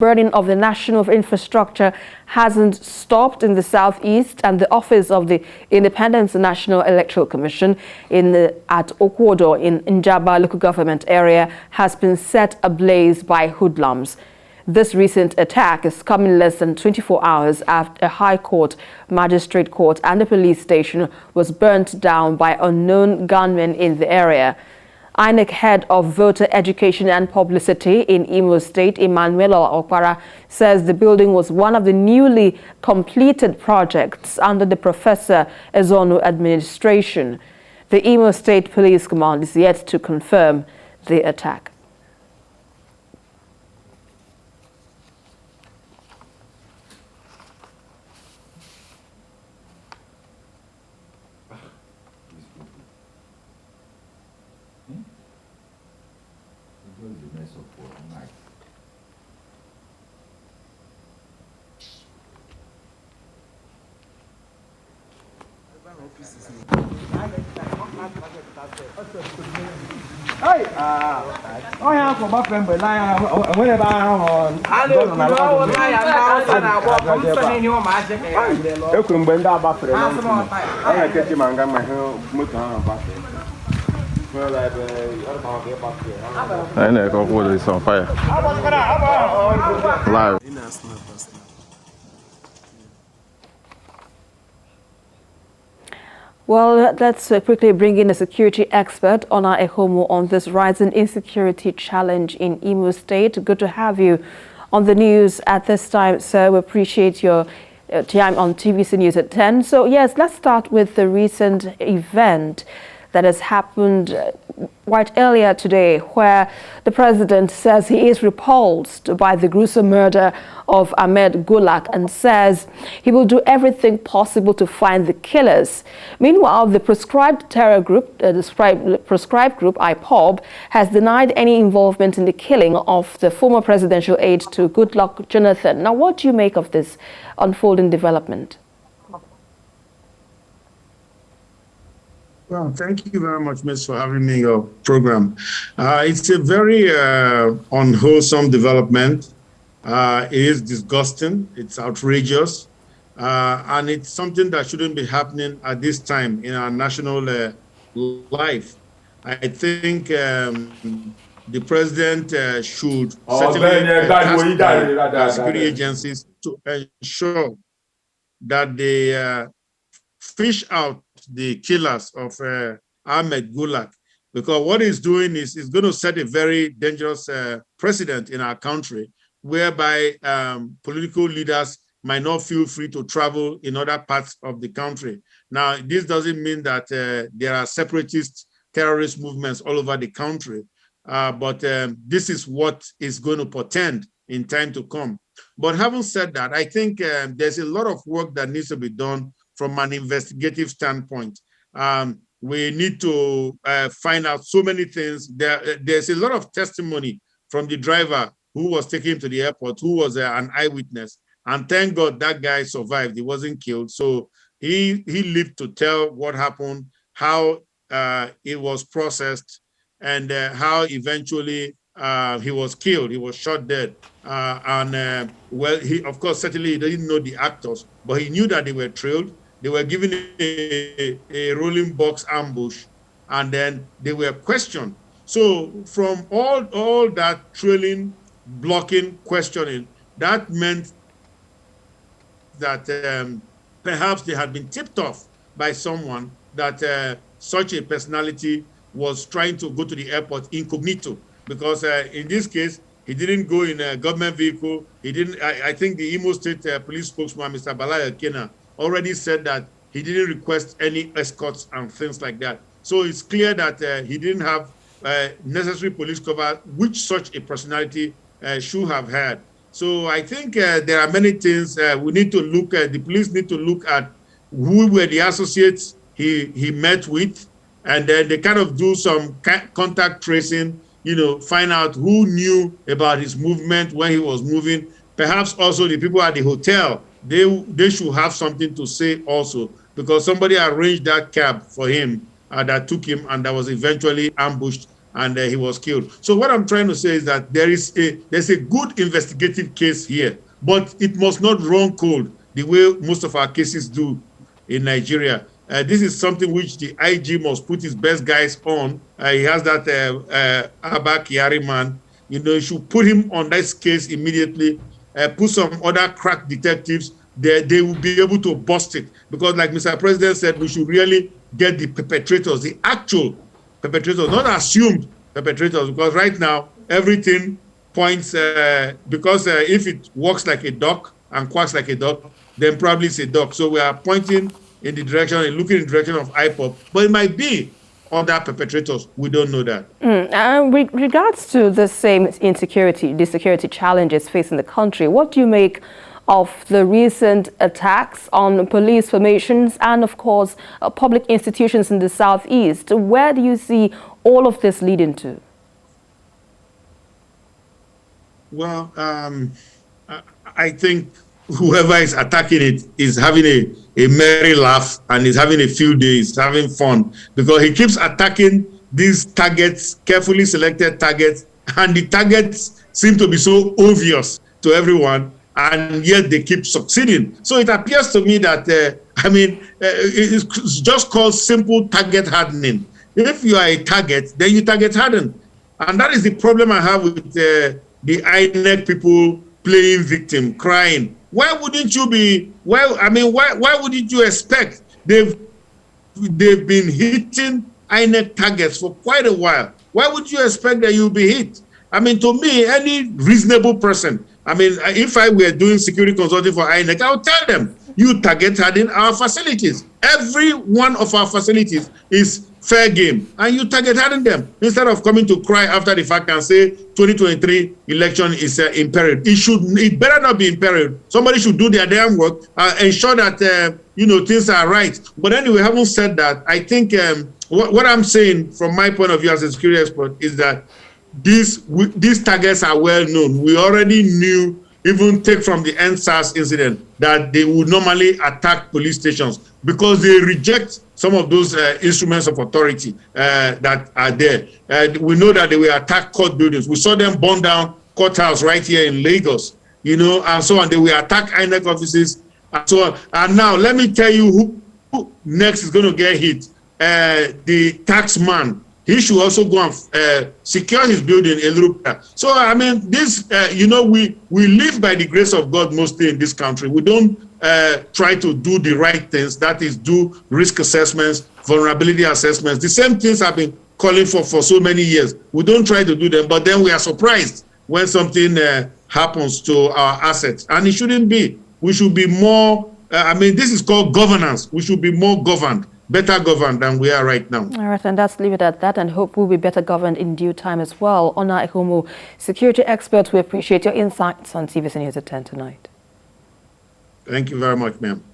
Burning of the national infrastructure hasn't stopped in the southeast, and the office of the Independent National Electoral Commission at Okwodo in Njaba local government area has been set ablaze by hoodlums. This recent attack is coming less than 24 hours after a high court, magistrate court and a police station was burnt down by unknown gunmen in the area. INEC head of voter education and publicity in Imo State, Emmanuel Okpara, says the building was one of the newly completed projects under the Professor Ezonu administration. The Imo State Police Command is yet to confirm the attack. INEC Okwodo is on fire. Live. Well, let's quickly bring in a security expert, Ona Ikhomu, on this rising insecurity challenge in Imo State. Good to have you on the news at this time, sir. We appreciate your time on TVC News at 10. So, yes, let's start with the recent event that has happened right earlier today, where the president says he is repulsed by the gruesome murder of Ahmed Gulak and says he will do everything possible to find the killers. Meanwhile, the proscribed terror group, proscribed group IPOB, has denied any involvement in the killing of the former presidential aide to Goodluck Jonathan. Now, what do you make of this unfolding development? Well, thank you very much, Miss, for having me on your program. It's a very unwholesome development. It is disgusting. It's outrageous. And it's something that shouldn't be happening at this time in our national life. I think the president should certainly task the security agencies to ensure that they fish out the killers of Ahmed Gulak, because what he's doing is going to set a very dangerous precedent in our country, whereby political leaders might not feel free to travel in other parts of the country. Now, this doesn't mean that there are separatist terrorist movements all over the country, but this is what is going to portend in time to come. But having said that, I think there's a lot of work that needs to be done from an investigative standpoint. We need to find out so many things. There's a lot of testimony from the driver who was taken him to the airport, who was an eyewitness. And thank God that guy survived. He wasn't killed. So he lived to tell what happened, how it was processed, and how eventually he was killed. He was shot dead. Well, he, of course, certainly he didn't know the actors, but he knew that they were trailed. They were given a rolling box ambush, and then they were questioned. So from all that trailing, blocking, questioning, that meant that perhaps they had been tipped off by someone that such a personality was trying to go to the airport incognito, because in this case, he didn't go in a government vehicle. He didn't. I think the Imo State police spokesman, Mr. Balaya Kena, already said that he didn't request any escorts and things like that. So it's clear that he didn't have necessary police cover, which such a personality should have had. So I think there are many things we need to look at. The police need to look at who were the associates he met with, and then they kind of do some contact tracing, you know, find out who knew about his movement when he was moving. Perhaps also the people at the hotel, they should have something to say also, because somebody arranged that cab for him that took him and that was eventually ambushed and he was killed. So what I'm trying to say is that there's a good investigative case here, but it must not run cold the way most of our cases do in Nigeria. This is something which the IG must put his best guys on. He has that Abba Kyari man. You know, you should put him on this case immediately. Put some other crack detectives. They will be able to bust it. Because like Mr. President said, we should really get the perpetrators, the actual perpetrators, not assumed perpetrators. Because right now, everything points, because if it walks like a duck and quacks like a duck, then probably it's a duck. So we are pointing in the direction and looking in the direction of IPOP, but it might be other perpetrators. We don't know that. With regards to the same insecurity, the security challenges facing the country, what do you make of the recent attacks on police formations and, of course, public institutions in the southeast? Where do you see all of this leading to? Well, I think whoever is attacking it is having a merry laugh and is having a few days, having fun, because he keeps attacking these targets, carefully selected targets, and the targets seem to be so obvious to everyone, and yet they keep succeeding. So it appears to me that, it's just called simple target hardening. If you are a target, then you target harden. And that is the problem I have with the INEC people playing victim, crying. Why wouldn't you be? Why wouldn't you expect? They've been hitting INEC targets for quite a while. Why would you expect that you'll be hit? I mean, to me, any reasonable person, if I were doing security consulting for INEC, I would tell them, you target harden our facilities. Every one of our facilities is fair game, and you target harden them instead of coming to cry after the fact and say 2023 election is impaired. It better not be impaired. Somebody should do their damn work, ensure that things are right. But anyway, having said that, I think what I'm saying from my point of view as a security expert is that these targets are well known. We already knew, even take from the NSAS incident, that they would normally attack police stations because they reject some of those instruments of authority that are there. We know that they will attack court buildings. We saw them burn down courthouse right here in Lagos, and so on. They will attack INEC offices and so on. And now let me tell you who next is going to get hit. The tax man. He should also go and secure his building a little better. So, this, we live by the grace of God mostly in this country. We don't try to do the right things, that is, do risk assessments, vulnerability assessments. The same things I've been calling for so many years. We don't try to do them, but then we are surprised when something happens to our assets. And it shouldn't be. We should be more, this is called governance. We should be more governed. Better governed than we are right now. All right, and let's leave it at that and hope we'll be better governed in due time as well. Ona Ikhomu, security expert, we appreciate your insights on TVC News at 10 tonight. Thank you very much, ma'am.